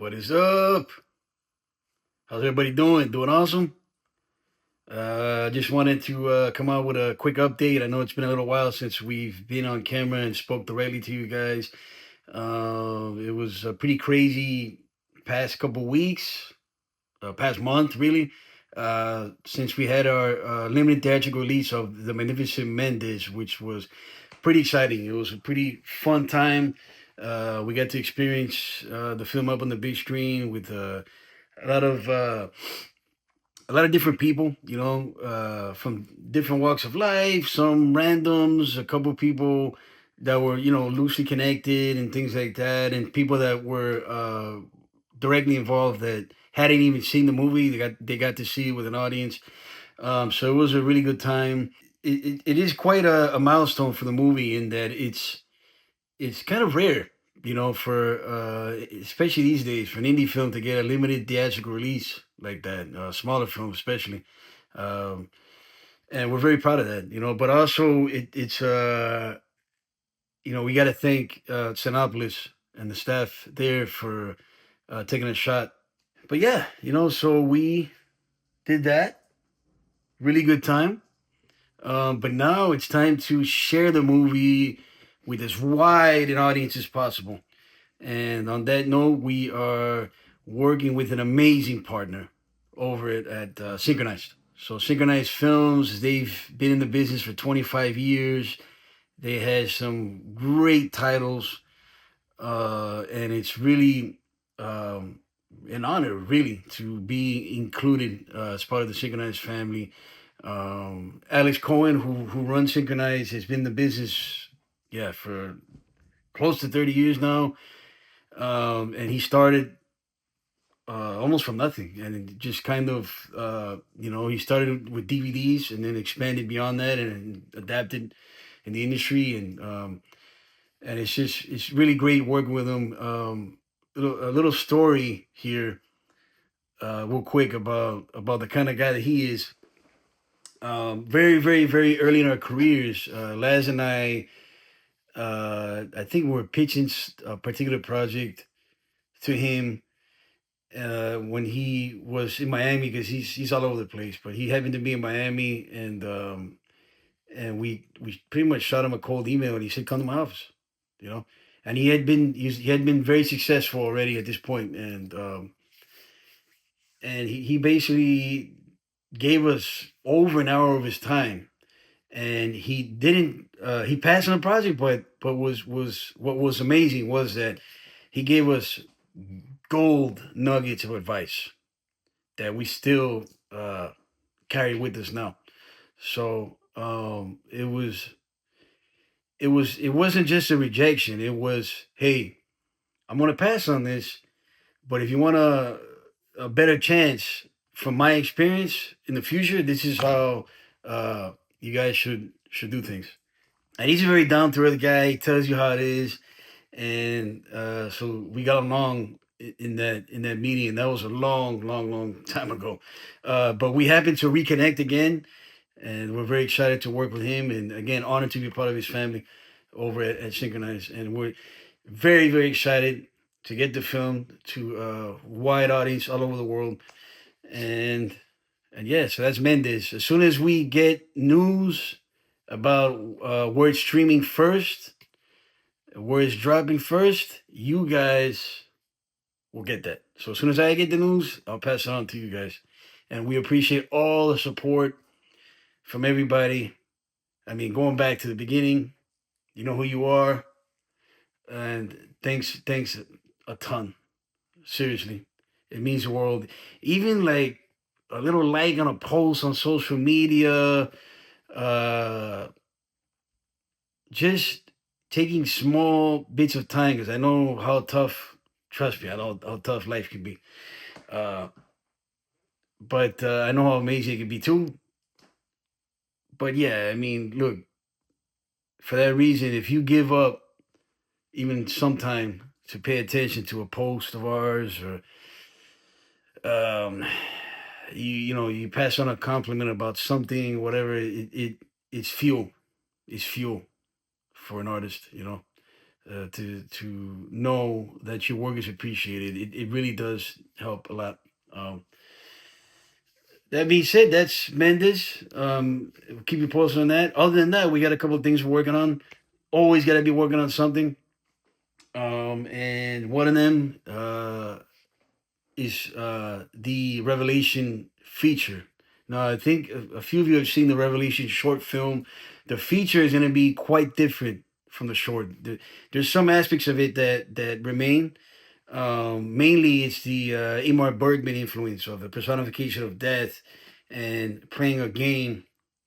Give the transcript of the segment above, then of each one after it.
What is up? How's everybody doing? Doing awesome? Just wanted to come out with a quick update. I know it's been a little while since we've been on camera and spoke directly to you guys. It was a pretty crazy past couple weeks, past month really, since we had our limited theatrical release of the Magnificent Mendez, which was pretty exciting. It was a pretty fun time. We got to experience the film up on the big screen with a lot of uh, a lot of different people, from different walks of life, some randoms, a couple people that were, loosely connected and things like that, and people that were directly involved that hadn't even seen the movie. They got to see it with an audience. So it was a really good time. It is quite a milestone for the movie in that it's kind of rare, for especially these days for an indie film to get a limited theatrical release like that, smaller film especially. Um, and we're very proud of that, But also, we got to thank Sinopolis and the staff there for taking a shot. But yeah, so we did that. Really good time. But now it's time to share the movie with as wide an audience as possible. And on that note, we are working with an amazing partner over at Synchronized. So Synchronized Films, they've been in the business for 25 years. They had some great titles, and it's really an honor, really, to be included as part of the Synchronized family. Alex Cohen, who runs Synchronized, has been in the business, yeah, for close to 30 years now, and he started almost from nothing, and it just kind of, he started with DVDs and then expanded beyond that and adapted in the industry, and it's really great working with him. A little story here, real quick about the kind of guy that he is. Very, very, very early in our careers, Laz and I think we were pitching a particular project to him when he was in Miami because he's all over the place. But he happened to be in Miami, and we pretty much shot him a cold email, and he said, "Come to my office," you know. And he had been very successful already at this point, and he basically gave us over an hour of his time, and he didn't he passed on the project, but was what was amazing was that he gave us gold nuggets of advice that we still carry with us now. So it wasn't just a rejection. It was, hey, I'm gonna pass on this, but if you want a better chance from my experience in the future, this is how you guys should do things. And he's a very down to earth guy. He tells you how it is, and so we got along in that meeting, and that was a long, long, long time ago. But we happened to reconnect again, and we're very excited to work with him, and again, honored to be part of his family over at Synchronize, and we're very, very excited to get the film to a wide audience all over the world, and yeah, so that's Mendez. As soon as we get news about where it's streaming first, where it's dropping first, you guys will get that. So as soon as I get the news, I'll pass it on to you guys. And we appreciate all the support from everybody. I mean, going back to the beginning, you know who you are. And thanks a ton. Seriously. It means the world. Even like a little like on a post on social media, uh, just taking small bits of time because I know how tough. Trust me, I know how tough life can be. Uh, but I know how amazing it can be too. But yeah, I mean, look, for that reason, if you give up even some time to pay attention to a post of ours, or um, you pass on a compliment about something, whatever, it's fuel. It's fuel for an artist. to know that your work is appreciated. It really does help a lot. That being said, that's Mendez. Keep you posted on that. Other than that, we got a couple of things we're working on. Always got to be working on something. And one of them is the Revelation feature. Now, I think a few of you have seen the Revelation short film. The feature is going to be quite different from the short. There's some aspects of it that remain. Mainly, it's the Ingmar Bergman influence of the personification of death and playing a game,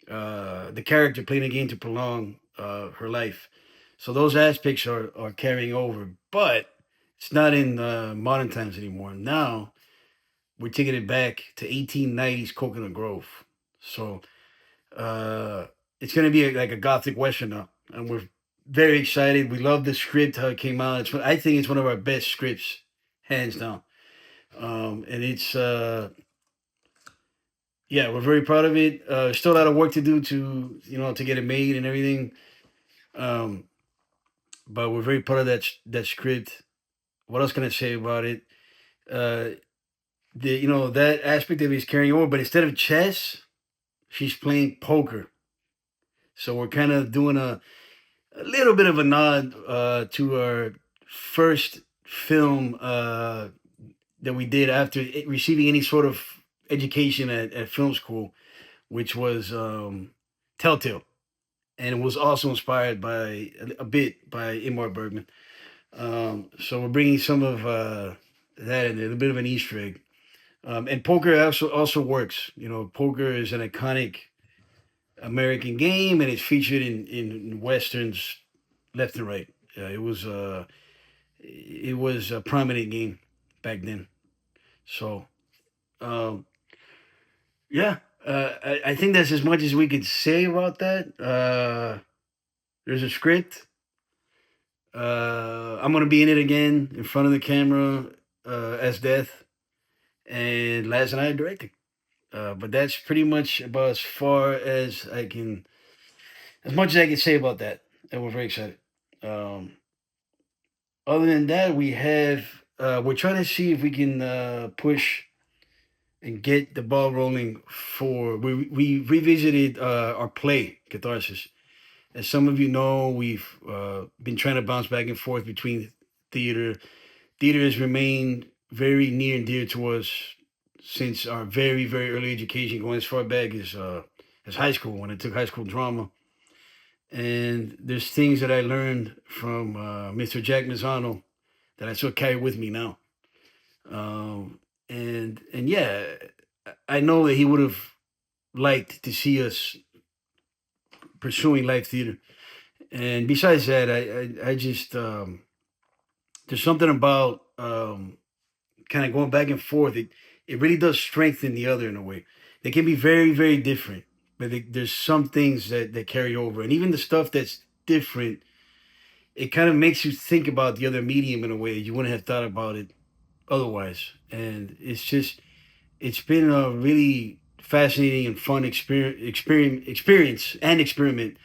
the character playing a game to prolong her life. So those aspects are carrying over, but it's not in modern times anymore. Now we're taking it back to 1890s Coconut Grove. So uh, it's going to be like a Gothic Western now, and we're very excited. We love the script, how it came out. I think it's one of our best scripts, hands down. And it's yeah, we're very proud of it. Still a lot of work to do to get it made and everything. Um, but we're very proud of that script. What else can I say about it? Uh, that aspect of it is carrying over, but instead of chess, she's playing poker. So we're kind of doing a little bit of a nod to our first film that we did after receiving any sort of education at film school, which was Telltale. And it was also inspired by a bit by Ingmar Bergman. So we're bringing some of that in there, a bit of an Easter egg. And poker also works. Poker is an iconic American game, and it's featured in westerns left and right. It was a prominent game back then. So um, yeah, I think that's as much as we could say about that. There's a script. I'm gonna be in it again in front of the camera as Death, and Laz and I are directing. But that's pretty much about as much as I can say about that. And we're very excited. Um, Other than that, we're trying to see if we can push and get the ball rolling for. We revisited our play Catharsis. As some of you know, we've been trying to bounce back and forth between theater. Theater has remained very near and dear to us since our very, very early education, going as far back as high school, when I took high school drama. And there's things that I learned from Mr. Jack Mazzano that I still carry with me now. And yeah, I know that he would have liked to see us pursuing live theater. And besides that, I just there's something about kind of going back and forth. It really does strengthen the other in a way. They can be very, very different, but there's some things that carry over, and even the stuff that's different, it kind of makes you think about the other medium in a way you wouldn't have thought about it otherwise. And it's been a really fascinating and fun experience and experiment,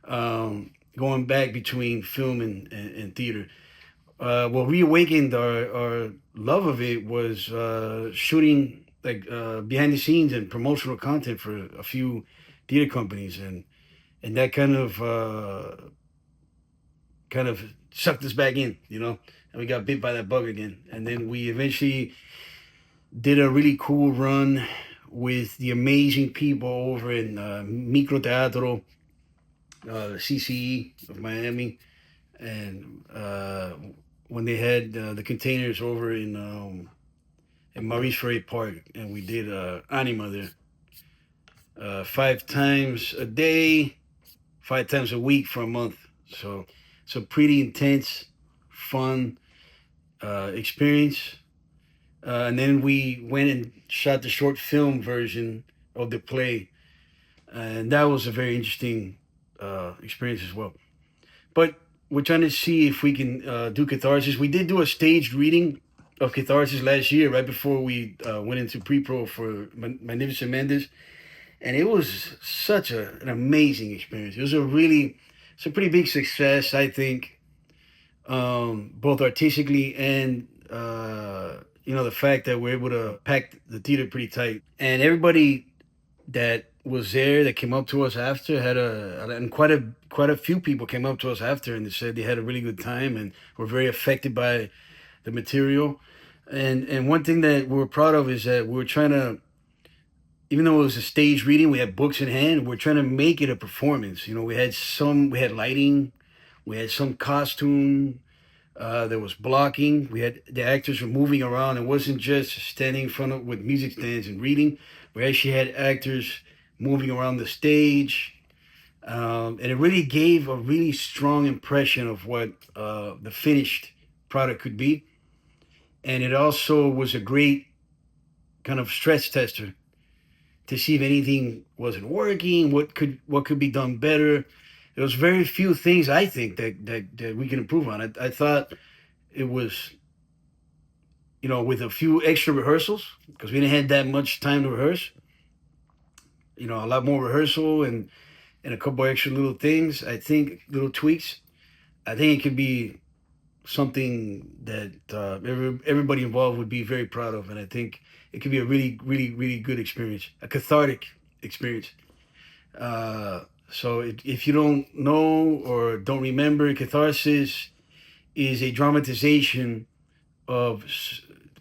going back between film and theater. What reawakened our love of it was shooting like behind the scenes and promotional content for a few theater companies, and that kind of sucked us back in, and we got bit by that bug again. And then we eventually did a really cool run with the amazing people over in Micro Teatro, CCE of Miami, and when they had the containers over in Maurice Ferré Park, and we did Anima there 5 times a day, 5 times a week for a month. So pretty intense, fun experience. And then we went and shot the short film version of the play, and that was a very interesting experience as well. But we're trying to see if we can do Catharsis. We did do a staged reading of Catharsis last year, right before we went into pre-pro for Magnificent Mendez, and it was such an amazing experience. It's a pretty big success, I think. both artistically and the fact that we're able to pack the theater pretty tight. And everybody that was there that came up to us after and quite a few people came up to us after and they said they had a really good time and were very affected by the material. And one thing that we're proud of is that we're trying to, even though it was a stage reading, we had books in hand. We're trying to make it a performance. We had lighting, we had some costume. There was blocking. We had the actors were moving around. It wasn't just standing in front of with music stands and reading. We actually had actors moving around the stage, and it really gave a really strong impression of what the finished product could be. And it also was a great kind of stress tester to see if anything wasn't working, what could be done better. There was very few things I think that we can improve on. I thought it was, with a few extra rehearsals, because we didn't have that much time to rehearse. A lot more rehearsal and a couple extra little things. I think little tweaks. I think it could be something that everybody involved would be very proud of, and I think it could be a really, really, really good experience, a cathartic experience. So if you don't know or don't remember, Catharsis is a dramatization of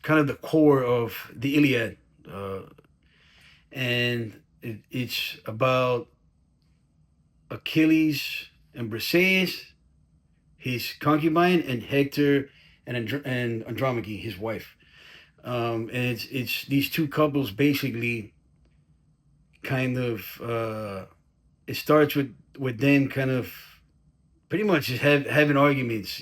kind of the core of the Iliad, and it's about Achilles and Briseis, his concubine, and Hector and Andromache, his wife. And it's these two couples basically kind of. It starts with them kind of pretty much just having arguments.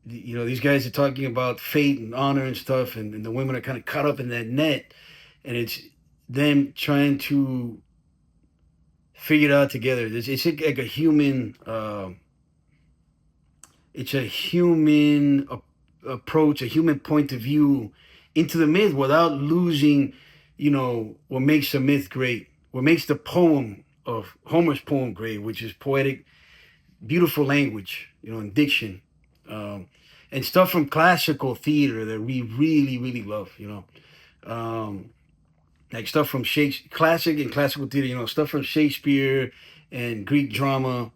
These guys are talking about fate and honor and stuff, and the women are kind of caught up in that net, and it's them trying to figure it out together. It's like a human. It's a human approach, a human point of view into the myth without losing, what makes the myth great, what makes the poem of Homer's poem great, which is poetic, beautiful language, and diction, and stuff from classical theater that we really, really love, like stuff from Shakespeare, classic and classical theater, stuff from Shakespeare and Greek drama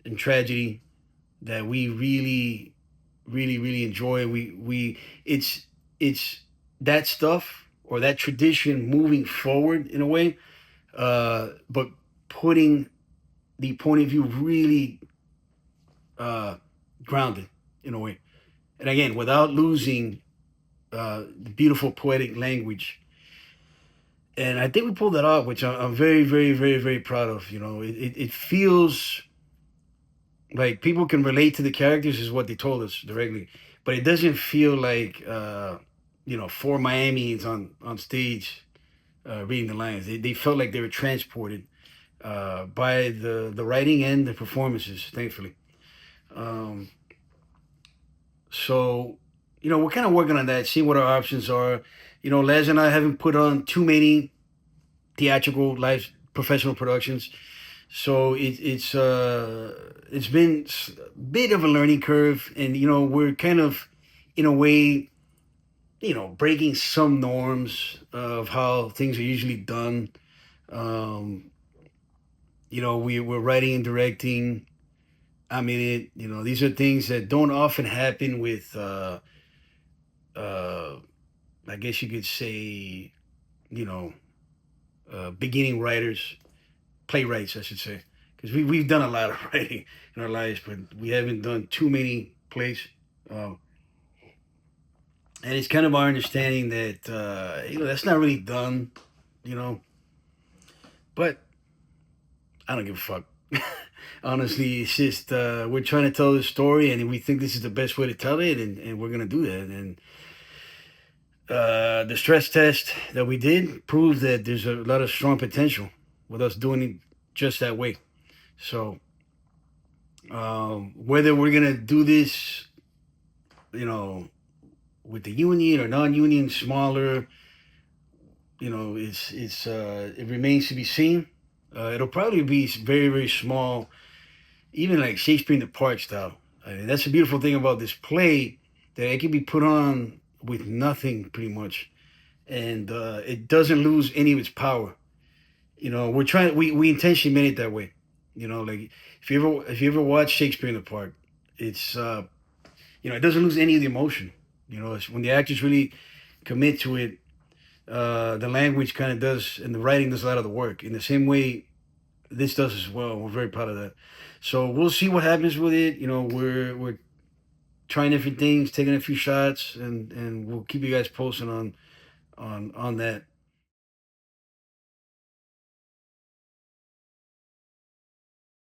and tragedy that we really, really, really enjoy. It's that stuff or that tradition moving forward in a way, but putting the point of view really grounded in a way, and again without losing the beautiful poetic language. And I think we pulled that off, which I'm very, very, very, very proud of. It feels like people can relate to the characters, is what they told us directly, but it doesn't feel like four Miami's on stage reading the lines. They felt like they were transported by the writing and the performances, thankfully. Um, so, we're kind of working on that, seeing what our options are. Les and I haven't put on too many theatrical live professional productions, so it's been a bit of a learning curve, and we're kind of in a way breaking some norms of how things are usually done. um, we're writing and directing. I mean, these are things that don't often happen with uh, I guess you could say, you know beginning writers, playwrights, I should say, because we've done a lot of writing in our lives, but we haven't done too many plays. Um, and it's kind of our understanding that that's not really done, you know. But I don't give a fuck. Honestly, it's just we're trying to tell this story, and we think this is the best way to tell it, and we're gonna do that. And the stress test that we did proved that there's a lot of strong potential with us doing it just that way. So whether we're gonna do this, you know, with the union or non-union, smaller, it remains to be seen. It'll probably be very, very small even like Shakespeare in the Park style. I mean, that's the beautiful thing about this play, that it can be put on with nothing pretty much, and it doesn't lose any of its power. We're trying. We intentionally made it that way. Like if you ever watch Shakespeare in the Park, it's it doesn't lose any of the emotion. It's when the actors really commit to it. The language kind of does, and the writing does a lot of the work. In the same way, this does as well. We're very proud of that. So we'll see what happens with it. We're trying different things, taking a few shots, and we'll keep you guys posted on that.